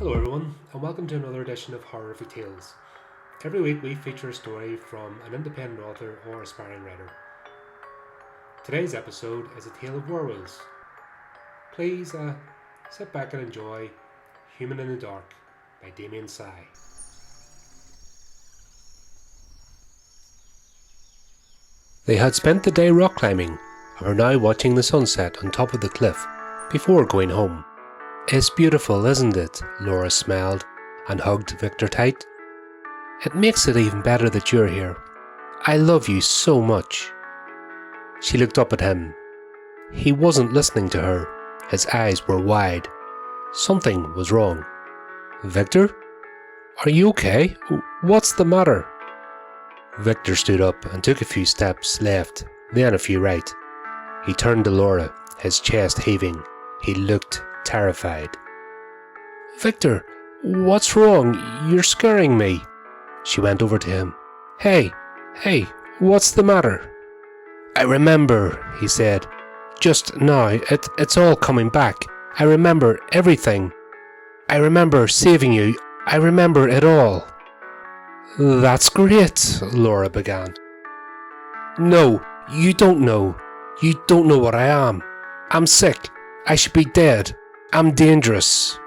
Hello everyone, and welcome to another edition of Horrific Tales. Every week we feature a story from an independent author or aspiring writer. Today's episode is a tale of werewolves. Please sit back and enjoy Human in the Dark by Damian Cy. They had spent the day rock climbing and were now watching the sunset on top of the cliff before going home. "It's beautiful, isn't it?" Laura smiled and hugged Victor tight. "It makes it even better that you're here. I love you so much." She looked up at him. He wasn't listening to her. His eyes were wide. Something was wrong. "Victor? Are you okay? What's the matter?" Victor stood up and took a few steps left, then a few right. He turned to Laura, his chest heaving. He looked terrified. "Victor, what's wrong? You're scaring me." She went over to him. Hey, what's the matter?" "I remember," he said. "Just now, it's all coming back. I remember everything. I remember saving you. I remember it all." "That's great," Laura began. "No, you don't know. You don't know what I am. I'm sick. I should be dead. I'm dangerous."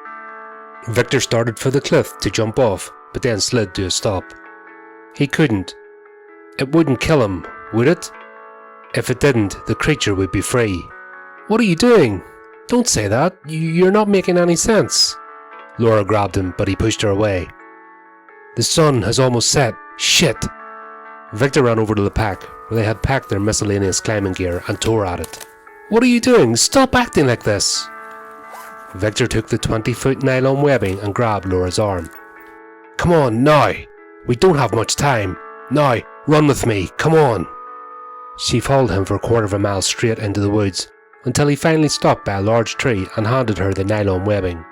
Victor started for the cliff to jump off, but then slid to a stop. He couldn't. It wouldn't kill him, would it? If it didn't, the creature would be free. "What are you doing? Don't say that. You're not making any sense." Laura grabbed him, but he pushed her away. "The sun has almost set. Shit!" Victor ran over to the pack, where they had packed their miscellaneous climbing gear, and tore at it. "What are you doing? Stop acting like this!" Victor took the 20-foot nylon webbing and grabbed Laura's arm. "Come on, now! We don't have much time. Now, run with me, come on!" She followed him for a quarter of a mile straight into the woods, until he finally stopped by a large tree and handed her the nylon webbing.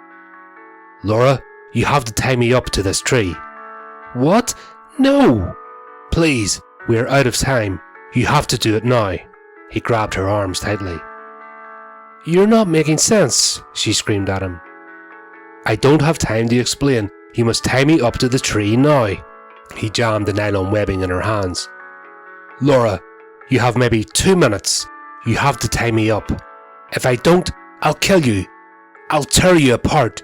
"Laura, you have to tie me up to this tree." "What? No!" "Please, we are out of time. You have to do it now." He grabbed her arms tightly. "You're not making sense," she screamed at him. "I don't have time to explain. You must tie me up to the tree now." He jammed the nylon webbing in her hands. "Laura, you have maybe 2 minutes. You have to tie me up. If I don't, I'll kill you. I'll tear you apart.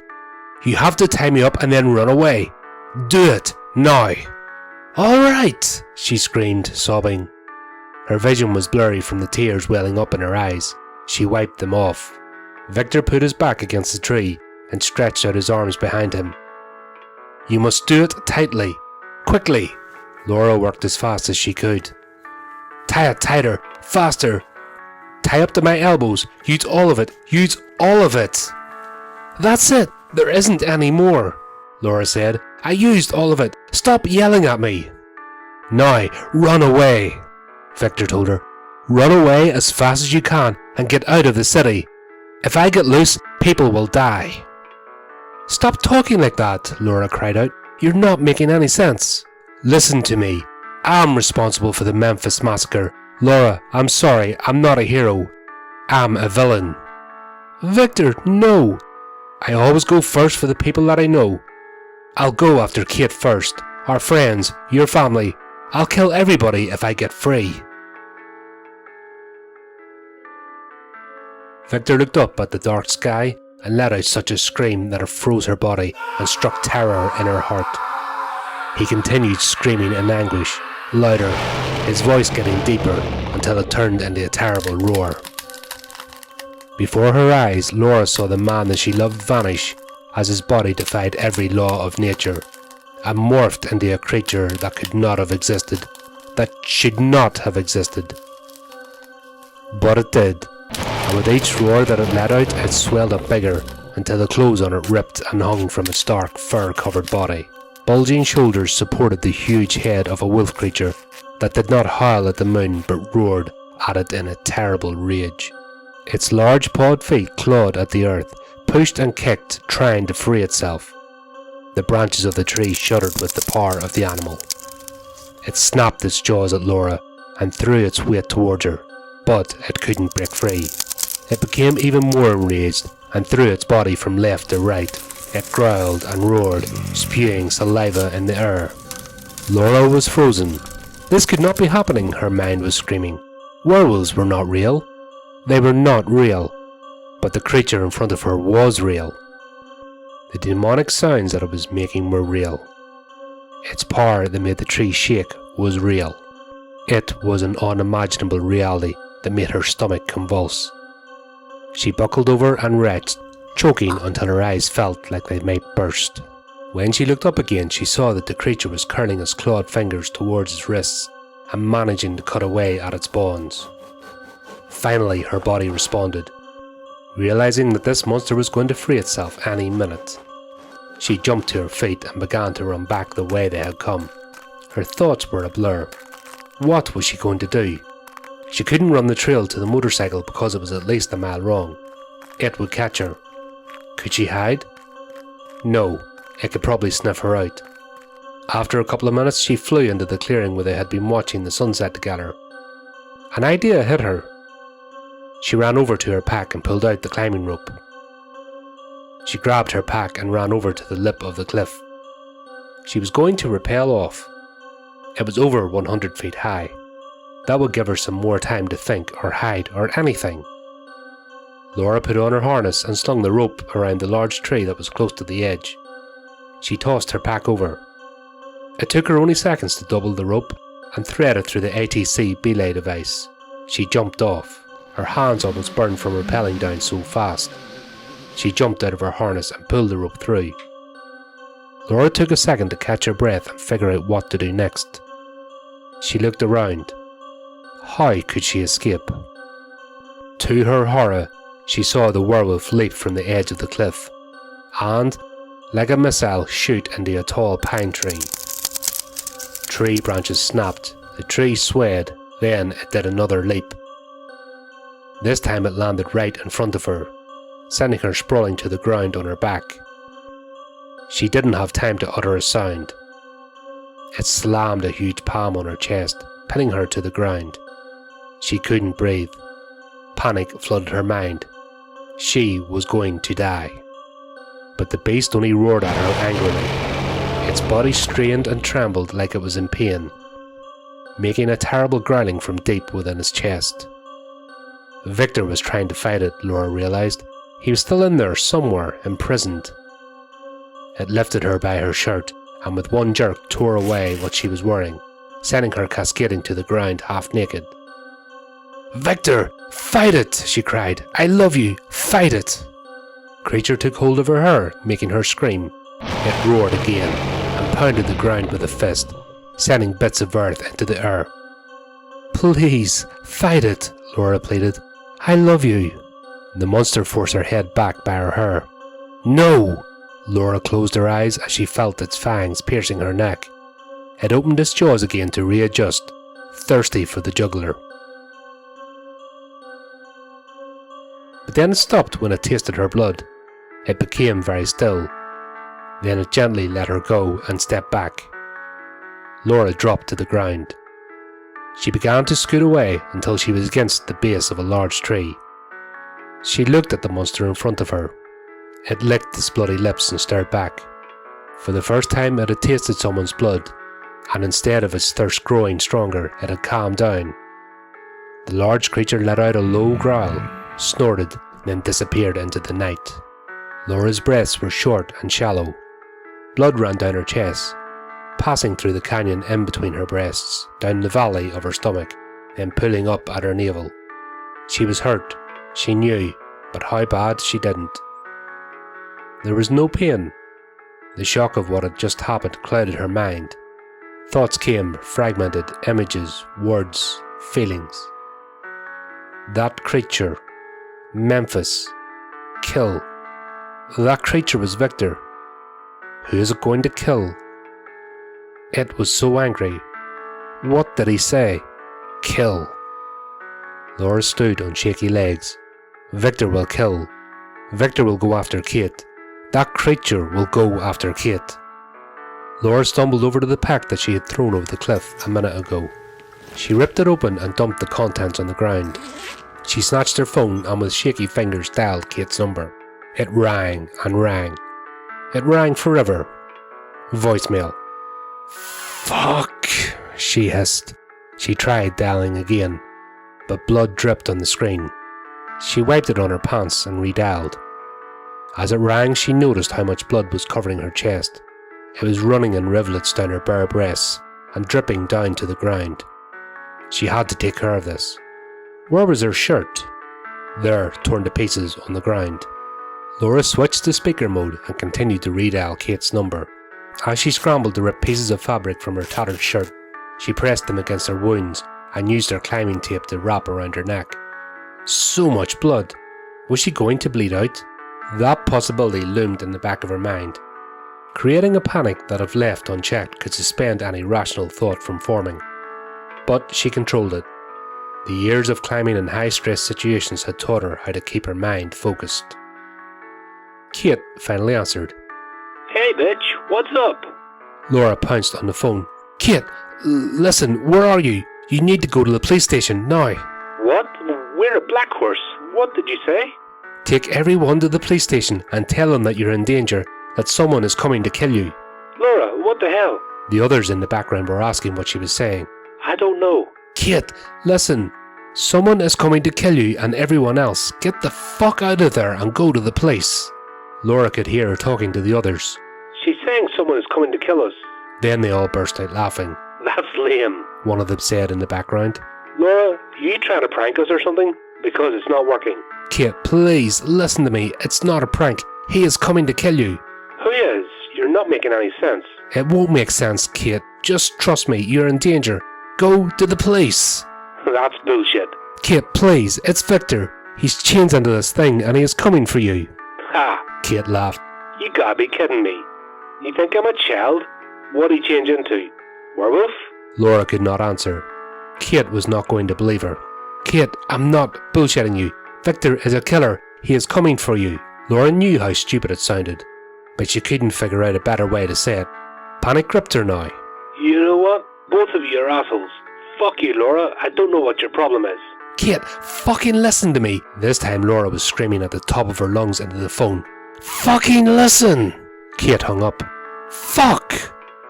You have to tie me up and then run away. Do it, now." "All right," she screamed, sobbing. Her vision was blurry from the tears welling up in her eyes. She wiped them off. Victor put his back against the tree and stretched out his arms behind him. "You must do it tightly. Quickly." Laura worked as fast as she could. "Tie it tighter. Faster. Tie up to my elbows. Use all of it. Use all of it." "That's it. There isn't any more," Laura said. "I used all of it. Stop yelling at me." "Now, run away," Victor told her. "Run away as fast as you can and get out of the city. If I get loose, people will die." "Stop talking like that," Laura cried out. "You're not making any sense." "Listen to me. I'm responsible for the Memphis massacre. Laura, I'm sorry. I'm not a hero. I'm a villain." "Victor, no." "I always go first for the people that I know. I'll go after Kate first. Our friends, your family. I'll kill everybody if I get free." Victor looked up at the dark sky and let out such a scream that it froze her body and struck terror in her heart. He continued screaming in anguish, louder, his voice getting deeper until it turned into a terrible roar. Before her eyes, Laura saw the man that she loved vanish as his body defied every law of nature and morphed into a creature that could not have existed, that should not have existed. But it did. And with each roar that it let out, it swelled up bigger until the clothes on it ripped and hung from its dark, fur-covered body. Bulging shoulders supported the huge head of a wolf creature that did not howl at the moon but roared at it in a terrible rage. Its large pawed feet clawed at the earth, pushed and kicked, trying to free itself. The branches of the tree shuddered with the power of the animal. It snapped its jaws at Laura and threw its weight towards her, but it couldn't break free. It became even more enraged and threw its body from left to right, It growled and roared, spewing saliva in the air. Laura was frozen. This could not be happening, her mind was screaming. Werewolves were not real. They were not real. But the creature in front of her was real. The demonic sounds that it was making were real. Its power that made the tree shake was real. It was an unimaginable reality that made her stomach convulse. She buckled over and retched, choking until her eyes felt like they might burst. When she looked up again, she saw that the creature was curling its clawed fingers towards its wrists and managing to cut away at its bonds. Finally, her body responded, realizing that this monster was going to free itself any minute. She jumped to her feet and began to run back the way they had come. Her thoughts were a blur. What was she going to do? She couldn't run the trail to the motorcycle because it was at least a mile long. It would catch her. Could she hide? No, it could probably sniff her out. After a couple of minutes, she flew into the clearing where they had been watching the sunset together. An idea hit her. She ran over to her pack and pulled out the climbing rope. She grabbed her pack and ran over to the lip of the cliff. She was going to rappel off. It was over 100 feet high. That would give her some more time to think or hide or anything. Laura put on her harness and slung the rope around the large tree that was close to the edge. She tossed her pack over. It took her only seconds to double the rope and thread it through the ATC belay device. She jumped off. Her hands almost burned from rappelling down so fast. She jumped out of her harness and pulled the rope through. Laura took a second to catch her breath and figure out what to do next. She looked around. How could she escape? To her horror, she saw the werewolf leap from the edge of the cliff and, like a missile, shoot into a tall pine tree. Tree branches snapped, the tree swayed, then it did another leap. This time it landed right in front of her, sending her sprawling to the ground on her back. She didn't have time to utter a sound. It slammed a huge palm on her chest, pinning her to the ground. She couldn't breathe. Panic flooded her mind. She was going to die. But the beast only roared at her angrily. Its body strained and trembled like it was in pain, making a terrible growling from deep within its chest. Victor was trying to fight it, Laura realized. He was still in there somewhere, imprisoned. It lifted her by her shirt and with one jerk tore away what she was wearing, sending her cascading to the ground half naked. "Victor, fight it!" she cried. "I love you, fight it!" Creature took hold of her hair, making her scream. It roared again and pounded the ground with a fist, sending bits of earth into the air. "Please, fight it," Laura pleaded. "I love you." The monster forced her head back by her hair. "No!" Laura closed her eyes as she felt its fangs piercing her neck. It opened its jaws again to readjust, thirsty for the jugular. But then it stopped when it tasted her blood. It became very still. Then it gently let her go and stepped back. Laura dropped to the ground. She began to scoot away until she was against the base of a large tree. She looked at the monster in front of her. It licked its bloody lips and stared back. For the first time it had tasted someone's blood, and instead of its thirst growing stronger, it had calmed down. The large creature let out a low growl, snorted, then disappeared into the night. Laura's breaths were short and shallow. Blood ran down her chest, passing through the canyon in between her breasts, down the valley of her stomach, then pulling up at her navel. She was hurt, she knew, but how bad she didn't. There was no pain. The shock of what had just happened clouded her mind. Thoughts came, fragmented, images, words, feelings. That creature. Memphis. Kill. That creature was Victor. Who is it going to kill? It was so angry. What did he say? Kill. Laura stood on shaky legs. Victor will kill. Victor will go after Kate. That creature will go after Kate. Laura stumbled over to the pack that she had thrown over the cliff a minute ago. She ripped it open and dumped the contents on the ground. She snatched her phone and with shaky fingers dialed Kate's number. It rang and rang. It rang forever. Voicemail. Fuck, she hissed. She tried dialing again, but blood dripped on the screen. She wiped it on her pants and redialed. As it rang, she noticed how much blood was covering her chest. It was running in rivulets down her bare breasts and dripping down to the ground. She had to take care of this. Where was her shirt? There, torn to pieces on the ground. Laura switched to speaker mode and continued to redial Kate's number. As she scrambled to rip pieces of fabric from her tattered shirt, she pressed them against her wounds and used her climbing tape to wrap around her neck. So much blood! Was she going to bleed out? That possibility loomed in the back of her mind, creating a panic that if left unchecked could suspend any rational thought from forming. But she controlled it. The years of climbing in high-stress situations had taught her how to keep her mind focused. Kate finally answered. Hey bitch, what's up? Laura pounced on the phone. Kate, listen, where are you? You need to go to the police station now. What? We're a Black Horse. What did you say? Take everyone to the police station and tell them that you're in danger, that someone is coming to kill you. Laura, what the hell? The others in the background were asking what she was saying. I don't know. Kate, listen. Someone is coming to kill you and everyone else. Get the fuck out of there and go to the police. Laura could hear her talking to the others. She's saying someone is coming to kill us. Then they all burst out laughing. That's lame. One of them said in the background. Laura, you trying to prank us or something? Because it's not working. Kate, please, listen to me. It's not a prank. He is coming to kill you. Who is? You're not making any sense. It won't make sense, Kate. Just trust me. You're in danger. Go to the police. That's bullshit. Kate, please. It's Victor. He's chained into this thing and he is coming for you. Ha! Kate laughed. You gotta be kidding me. You think I'm a child? What'd he change into? Werewolf? Laura could not answer. Kate was not going to believe her. Kate, I'm not bullshitting you. Victor is a killer. He is coming for you. Laura knew how stupid it sounded, but she couldn't figure out a better way to say it. Panic gripped her now. You know what? Both of you are assholes. Fuck you, Laura. I don't know what your problem is. Kate, fucking listen to me. This time Laura was screaming at the top of her lungs into the phone. Fucking listen! Kate hung up. Fuck!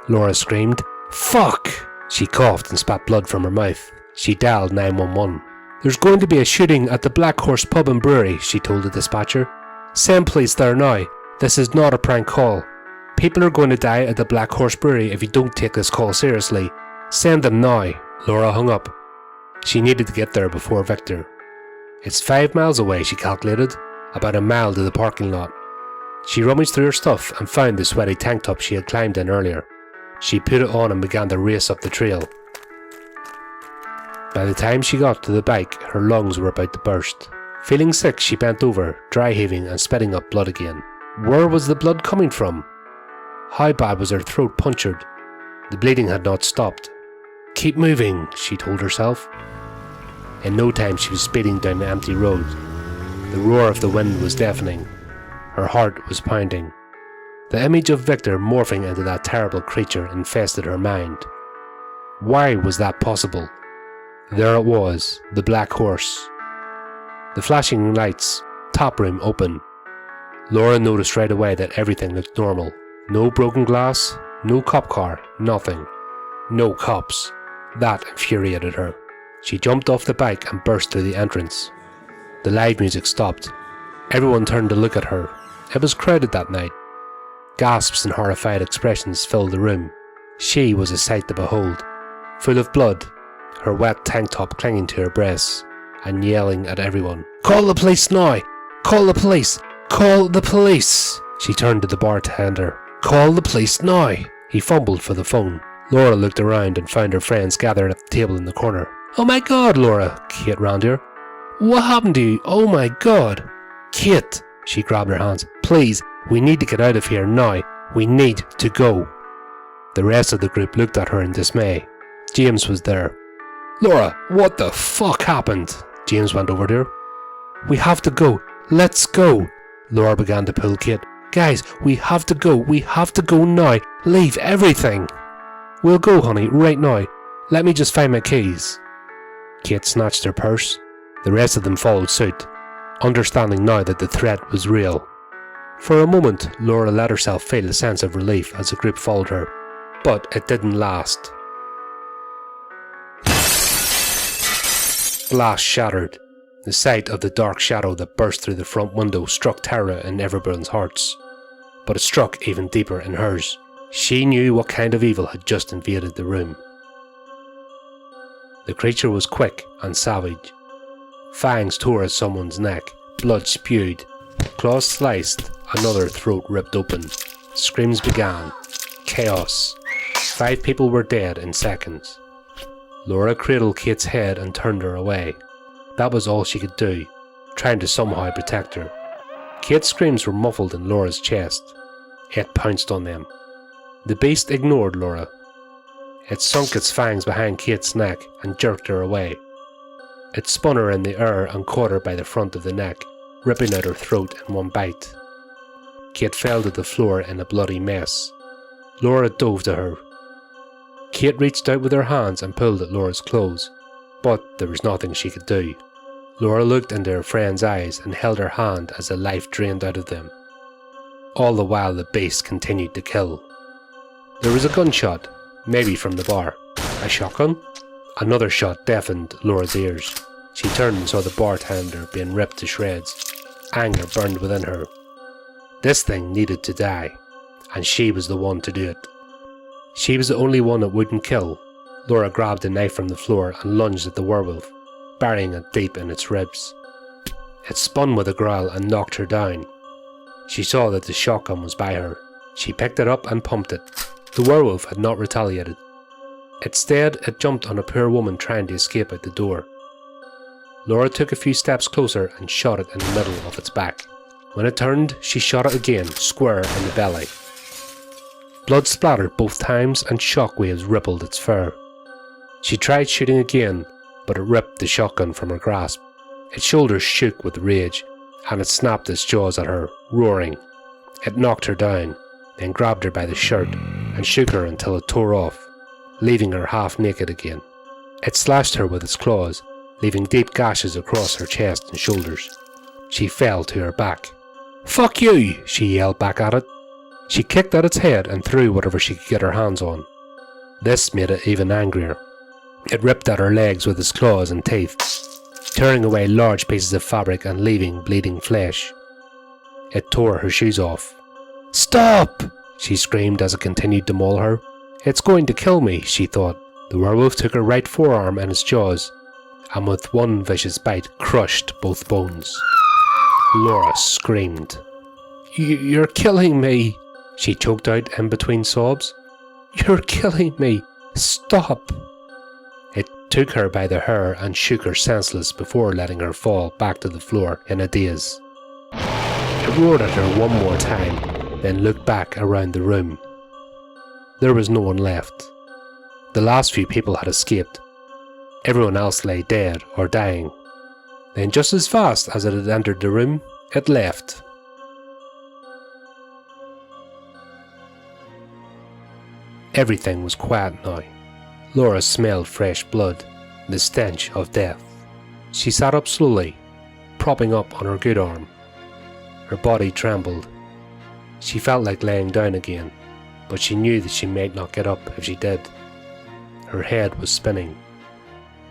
Laura screamed. Fuck! She coughed and spat blood from her mouth. She dialed 911. There's going to be a shooting at the Black Horse pub and brewery, she told the dispatcher. Send police there now. This is not a prank call. People are going to die at the Black Horse brewery if you don't take this call seriously. Send them now. Laura hung up. She needed to get there before Victor. It's 5 miles away, she calculated. About a mile to the parking lot. She rummaged through her stuff and found the sweaty tank top she had climbed in earlier. She put it on and began to race up the trail. By the time she got to the bike, her lungs were about to burst. Feeling sick, she bent over, dry heaving and spitting up blood again. Where was the blood coming from? How bad was her throat punctured? The bleeding had not stopped. Keep moving, she told herself. In no time she was speeding down the empty road. The roar of the wind was deafening. Her heart was pounding. The image of Victor morphing into that terrible creature infested her mind. Why was that possible? There it was, the Black Horse. The flashing lights, top room open. Laura noticed right away that everything looked normal. No broken glass, no cop car, nothing. No cops. That infuriated her. She jumped off the bike and burst through the entrance. The live music stopped. Everyone turned to look at her. It was crowded that night. Gasps and horrified expressions filled the room. She was a sight to behold. Full of blood, her wet tank top clinging to her breasts, and yelling at everyone. Call the police now! Call the police! Call the police! She turned to the bartender. Call the police now! He fumbled for the phone. Laura looked around and found her friends gathered at the table in the corner. Oh my god, Laura! Kate ran to her. What happened to you? Oh my god! Kate! She grabbed her hands. Please, we need to get out of here now. We need to go. The rest of the group looked at her in dismay. James was there. Laura, what the fuck happened? James went over to her. We have to go. Let's go. Laura began to pull Kate. Guys, we have to go. We have to go now. Leave everything. We'll go, honey, right now. Let me just find my keys. Kate snatched her purse. The rest of them followed suit, understanding now that the threat was real. For a moment, Laura let herself feel a sense of relief as the group followed her, but it didn't last. Glass shattered. The sight of the dark shadow that burst through the front window struck terror in everyone's hearts, but it struck even deeper in hers. She knew what kind of evil had just invaded the room. The creature was quick and savage. Fangs tore at someone's neck, blood spewed, claws sliced, another throat ripped open. Screams began. Chaos. 5 people were dead in seconds. Laura cradled Kate's head and turned her away. That was all she could do, trying to somehow protect her. Kate's screams were muffled in Laura's chest. It pounced on them. The beast ignored Laura. It sunk its fangs behind Kate's neck and jerked her away. It spun her in the air and caught her by the front of the neck, ripping out her throat in one bite. Kate fell to the floor in a bloody mess. Laura dove to her. Kate reached out with her hands and pulled at Laura's clothes, but there was nothing she could do. Laura looked into her friend's eyes and held her hand as the life drained out of them. All the while the beast continued to kill. There was a gunshot, maybe from the bar. A shotgun? Another shot deafened Laura's ears. She turned and saw the bartender being ripped to shreds. Anger burned within her. This thing needed to die, and she was the one to do it. She was the only one it wouldn't kill. Laura grabbed a knife from the floor and lunged at the werewolf, burying it deep in its ribs. It spun with a growl and knocked her down. She saw that the shotgun was by her. She picked it up and pumped it. The werewolf had not retaliated. Instead, it jumped on a poor woman trying to escape out the door. Laura took a few steps closer and shot it in the middle of its back. When it turned, she shot it again, square in the belly. Blood splattered both times and shockwaves rippled its fur. She tried shooting again, but it ripped the shotgun from her grasp. Its shoulders shook with rage, and it snapped its jaws at her, roaring. It knocked her down, then grabbed her by the shirt and shook her until it tore off, leaving her half naked again. It slashed her with its claws, leaving deep gashes across her chest and shoulders. She fell to her back. "Fuck you!" she yelled back at it. She kicked at its head and threw whatever she could get her hands on. This made it even angrier. It ripped at her legs with its claws and teeth, tearing away large pieces of fabric and leaving bleeding flesh. It tore her shoes off. "Stop!" she screamed as it continued to maul her. "It's going to kill me," she thought. The werewolf took her right forearm in its jaws, and with one vicious bite crushed both bones. Laura screamed. You're killing me," she choked out in between sobs. "You're killing me. Stop." It took her by the hair and shook her senseless before letting her fall back to the floor in a daze. It roared at her one more time, then looked back around the room. There was no one left. The last few people had escaped. Everyone else lay dead or dying. Then just as fast as it had entered the room, it left. Everything was quiet now. Laura smelled fresh blood, the stench of death. She sat up slowly, propping up on her good arm. Her body trembled. She felt like laying down again, but she knew that she might not get up if she did. Her head was spinning.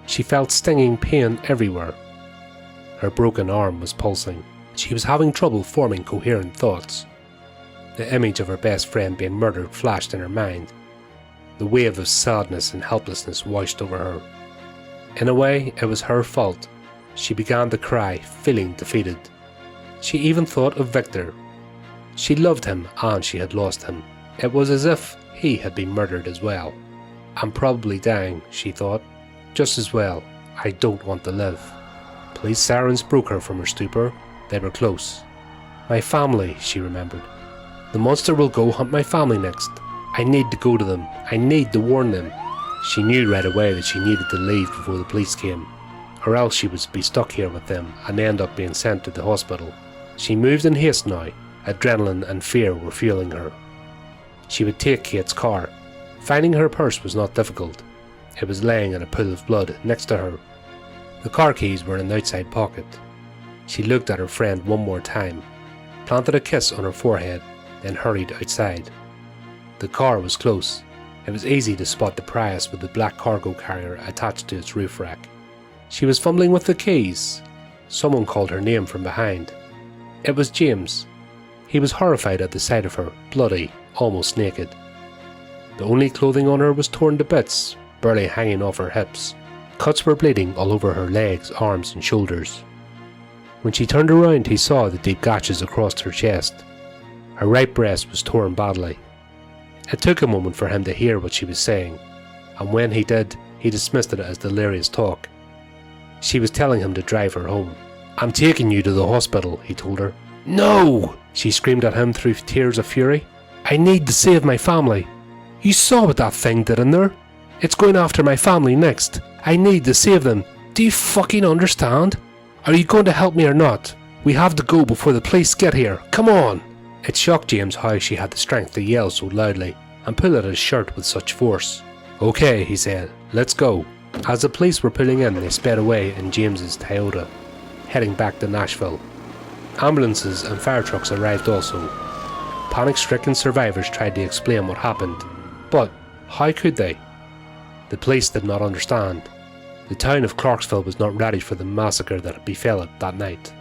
She felt stinging pain everywhere. Her broken arm was pulsing. She was having trouble forming coherent thoughts. The image of her best friend being murdered flashed in her mind. The wave of sadness and helplessness washed over her. In a way, it was her fault. She began to cry, feeling defeated. She even thought of Victor. She loved him and she had lost him. It was as if he had been murdered as well. "I'm probably dying," she thought. "Just as well. I don't want to live." Police sirens broke her from her stupor. They were close. "My family," she remembered. "The monster will go hunt my family next. I need to go to them. I need to warn them." She knew right away that she needed to leave before the police came, or else she would be stuck here with them and end up being sent to the hospital. She moved in haste now. Adrenaline and fear were fueling her. She would take Kate's car. Finding her purse was not difficult. It was laying in a pool of blood next to her. The car keys were in the outside pocket. She looked at her friend one more time. planted a kiss on her forehead, then hurried outside. The car was close. It was easy to spot the Prius with the black cargo carrier attached to its roof rack. She was fumbling with the keys. Someone called her name from behind. It was James. He was horrified at the sight of her, bloody, almost naked. The only clothing on her was torn to bits, barely hanging off her hips. Cuts were bleeding all over her legs, arms and shoulders. When she turned around, he saw the deep gashes across her chest. Her right breast was torn badly. It took a moment for him to hear what she was saying, and when he did, he dismissed it as delirious talk. She was telling him to drive her home. "I'm taking you to the hospital," he told her. "No!" she screamed at him through tears of fury. "I need to save my family. You saw what that thing did in there. It's going after my family next. I need to save them. Do you fucking understand? Are you going to help me or not? We have to go before the police get here. Come on!" It shocked James how she had the strength to yell so loudly and pull at his shirt with such force. "Okay," he said, "let's go." As the police were pulling in, they sped away in James's Toyota, heading back to Nashville. Ambulances and fire trucks arrived also. Panic-stricken survivors tried to explain what happened, but how could they? The police did not understand. The town of Clarksville was not ready for the massacre that had befell it that night.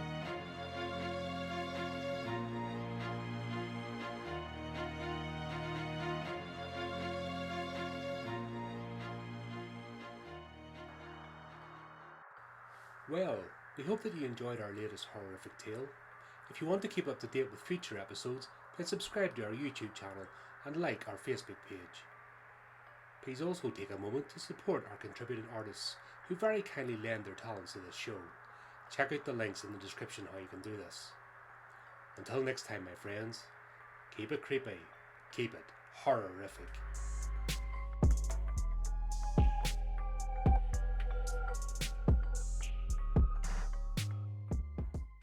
Well, we hope that you enjoyed our latest horrific tale. If you want to keep up to date with future episodes, then subscribe to our YouTube channel and like our Facebook page. Please also take a moment to support our contributing artists who very kindly lend their talents to this show. Check out the links in the description how you can do this. Until next time, my friends, keep it creepy, keep it horrific.